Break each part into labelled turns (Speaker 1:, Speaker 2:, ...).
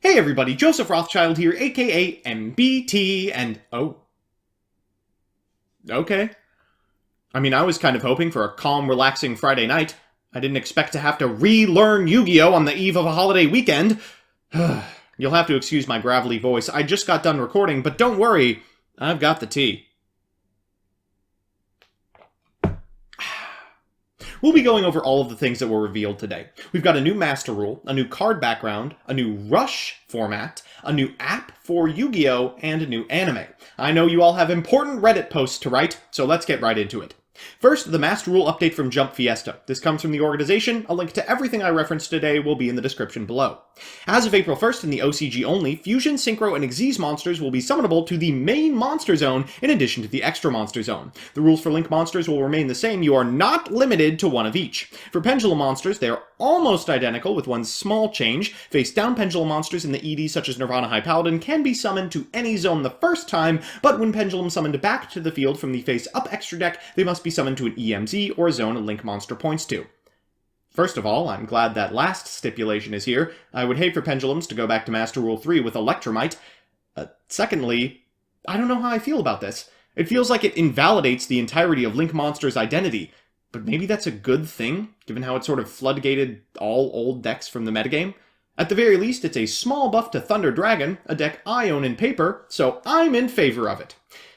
Speaker 1: Hey everybody, Joseph Rothschild here, aka MBT, and oh. Okay. I mean, I was kind of hoping for a calm, relaxing Friday night. I didn't expect to have to relearn Yu-Gi-Oh! On the eve of a holiday weekend. You'll have to excuse my gravelly voice. I just got done recording, but don't worry, I've got the tea. We'll be going over all of the things that were revealed today. We've got a new master rule, a new card background, a new rush format, a new app for Yu-Gi-Oh!, and a new anime. I know you all have important Reddit posts to write, so let's get right into it. First, the Master Rule update from Jump Fiesta. This comes from the organization. A link to everything I referenced today will be in the description below. As of April 1st in the OCG only, Fusion, Synchro, and Xyz monsters will be summonable to the main monster zone in addition to the extra monster zone. The rules for Link monsters will remain the same. You are not limited to one of each. For Pendulum monsters, they are almost identical with one small change. Face-down Pendulum monsters in the ED such as Nirvana High Paladin can be summoned to any zone the first time, but when Pendulum summoned back to the field from the face-up extra deck, they must be summoned to an EMZ or a zone a Link monster points to. First of all, I'm glad that last stipulation is here. I would hate for Pendulums to go back to Master Rule 3 with Electromite. Secondly, I don't know how I feel about this. It feels like it invalidates the entirety of Link Monster's identity, but maybe that's a good thing, given how it sort of floodgated all old decks from the metagame. At the very least, it's a small buff to Thunder Dragon, a deck I own in paper, so I'm in favor of it.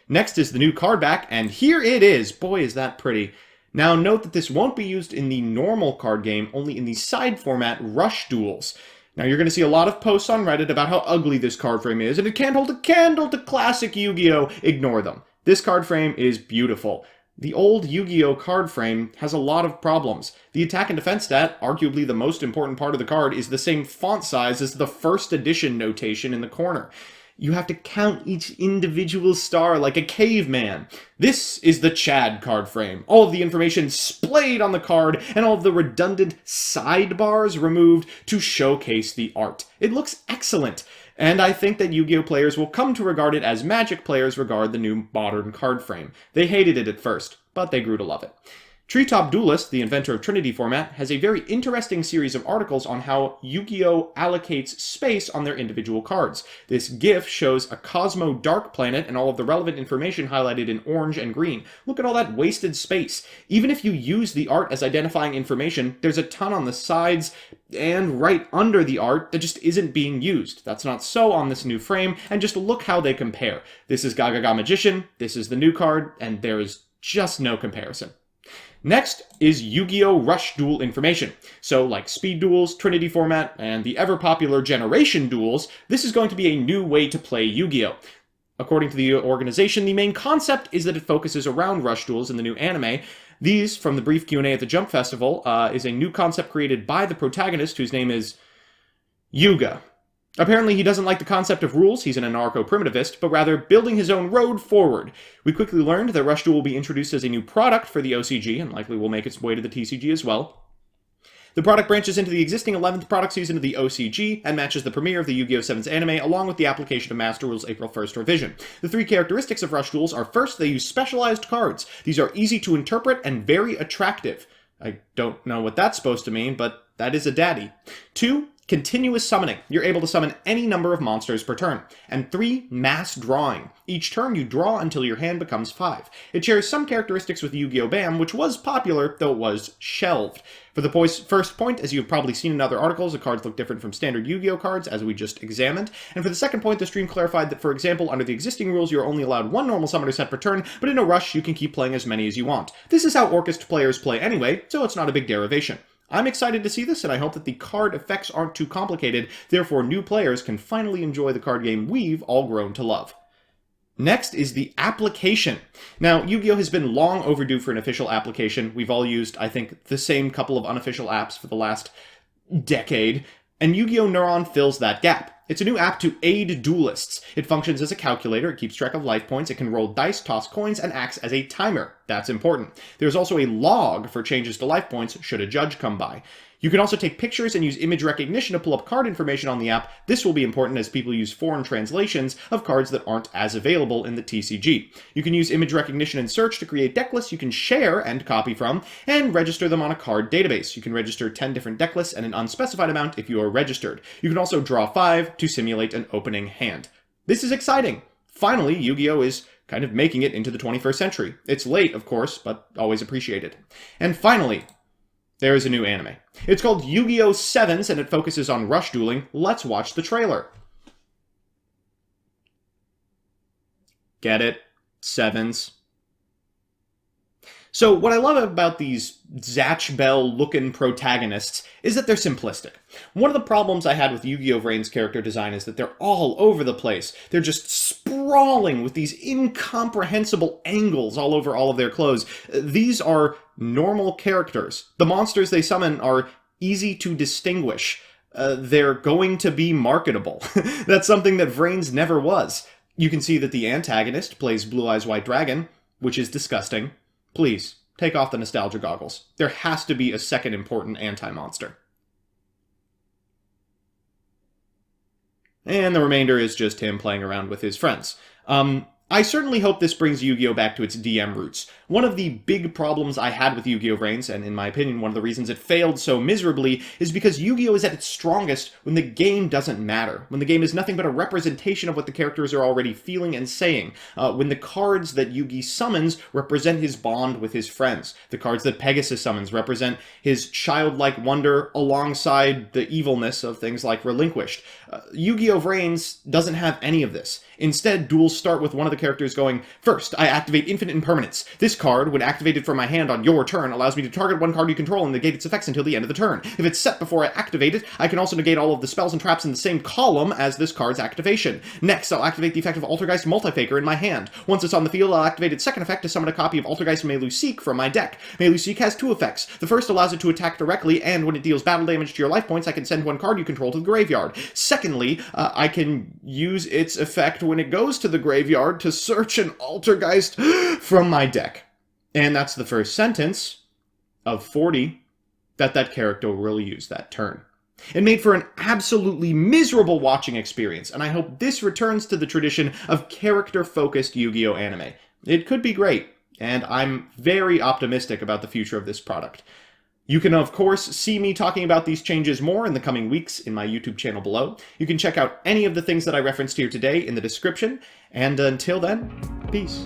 Speaker 1: Next is the new card back, and here it is! Boy, is that pretty. Now note that this won't be used in the normal card game, only in the side format Rush Duels. Now you're going to see a lot of posts on Reddit about how ugly this card frame is, and it can't hold a candle to classic Yu-Gi-Oh! Ignore them. This card frame is beautiful. The old Yu-Gi-Oh! Card frame has a lot of problems. The attack and defense stat, arguably the most important part of the card, is the same font size as the first edition notation in the corner. You have to count each individual star like a caveman. This is the Chad card frame. All of the information splayed on the card, and all of the redundant sidebars removed to showcase the art. It looks excellent, and I think that Yu-Gi-Oh! Players will come to regard it as Magic players regard the new modern card frame. They hated it at first, but they grew to love it. Treetop Duelist, the inventor of Trinity format, has a very interesting series of articles on how Yu-Gi-Oh! Allocates space on their individual cards. This GIF shows a Cosmo Dark Planet and all of the relevant information highlighted in orange and green. Look at all that wasted space. Even if you use the art as identifying information, there's a ton on the sides and right under the art that just isn't being used. That's not so on this new frame, and just look how they compare. This is Gagaga Magician, this is the new card, and there is just no comparison. Next is Yu-Gi-Oh! Rush Duel information. So, like Speed Duels, Trinity format, and the ever-popular Generation Duels, this is going to be a new way to play Yu-Gi-Oh! According to the organization, the main concept is that it focuses around Rush Duels in the new anime. These, from the brief Q&A at the Jump Festival, is a new concept created by the protagonist, whose name is Yugioh. Apparently he doesn't like the concept of rules, he's an anarcho-primitivist, but rather building his own road forward. We quickly learned that Rush Duel will be introduced as a new product for the OCG, and likely will make its way to the TCG as well. The product branches into the existing 11th product season of the OCG, and matches the premiere of the Yu-Gi-Oh! 7's anime, along with the application of Master Rule's April 1st revision. The three characteristics of Rush Duels are, first, they use specialized cards. These are easy to interpret and very attractive. I don't know what that's supposed to mean, but that is a daddy. 2, continuous summoning. You're able to summon any number of monsters per turn. And 3, mass drawing. Each turn you draw until your hand becomes 5. It shares some characteristics with Yu-Gi-Oh! BAM, which was popular, though it was shelved. For the first point, as you've probably seen in other articles, the cards look different from standard Yu-Gi-Oh! Cards, as we just examined. And for the second point, the stream clarified that, for example, under the existing rules, you're only allowed one normal summoner set per turn, but in a rush, you can keep playing as many as you want. This is how Orchest players play anyway, so it's not a big derivation. I'm excited to see this, and I hope that the card effects aren't too complicated, therefore new players can finally enjoy the card game we've all grown to love. Next is the application. Now, Yu-Gi-Oh! Has been long overdue for an official application. We've all used, I think, the same couple of unofficial apps for the last decade, and Yu-Gi-Oh! Neuron fills that gap. It's a new app to aid duelists. It functions as a calculator, it keeps track of life points, it can roll dice, toss coins, and acts as a timer. That's important. There's also a log for changes to life points should a judge come by. You can also take pictures and use image recognition to pull up card information on the app. This will be important as people use foreign translations of cards that aren't as available in the TCG. You can use image recognition and search to create deck lists you can share and copy from, and register them on a card database. You can register 10 different deck lists and an unspecified amount if you are registered. You can also draw 5 to simulate an opening hand. This is exciting! Finally, Yu-Gi-Oh! Is kind of making it into the 21st century. It's late, of course, but always appreciated. And finally, there is a new anime. It's called Yu-Gi-Oh! 7s, and it focuses on rush dueling. Let's watch the trailer. Get it? 7s. So what I love about these Zatch Bell-looking protagonists is that they're simplistic. One of the problems I had with Yu-Gi-Oh! Vrain's character design is that they're all over the place. They're just sprawling with these incomprehensible angles all over all of their clothes. These are normal characters. The monsters they summon are easy to distinguish. They're going to be marketable. That's something that Vrain's never was. You can see that the antagonist plays Blue Eyes White Dragon, which is disgusting. Please, take off the nostalgia goggles. There has to be a second important anti-monster. And the remainder is just him playing around with his friends. I certainly hope this brings Yu-Gi-Oh! Back to its DM roots. One of the big problems I had with Yu-Gi-Oh! Vrains, and in my opinion one of the reasons it failed so miserably, is because Yu-Gi-Oh! Is at its strongest when the game doesn't matter. When the game is nothing but a representation of what the characters are already feeling and saying. When the cards that Yugi summons represent his bond with his friends. The cards that Pegasus summons represent his childlike wonder alongside the evilness of things like Relinquished. Yu-Gi-Oh! Vrains doesn't have any of this. Instead, duels start with one of the characters going, "First, I activate Infinite Impermanence. This card, when activated from my hand on your turn, allows me to target one card you control and negate its effects until the end of the turn. If it's set before I activate it, I can also negate all of the spells and traps in the same column as this card's activation. Next, I'll activate the effect of Altergeist Multifaker in my hand. Once it's on the field, I'll activate its second effect to summon a copy of Altergeist Melusik from my deck. Melusik has 2 effects. The first allows it to attack directly, and when it deals battle damage to your life points, I can send one card you control to the graveyard. Secondly, I can use its effect when it goes to the graveyard to search an Altergeist from my deck." And that's the first sentence of 40 that character will use that turn. It made for an absolutely miserable watching experience, and I hope this returns to the tradition of character-focused Yu-Gi-Oh! Anime. It could be great, and I'm very optimistic about the future of this product. You can, of course, see me talking about these changes more in the coming weeks in my YouTube channel below. You can check out any of the things that I referenced here today in the description, and until then, peace.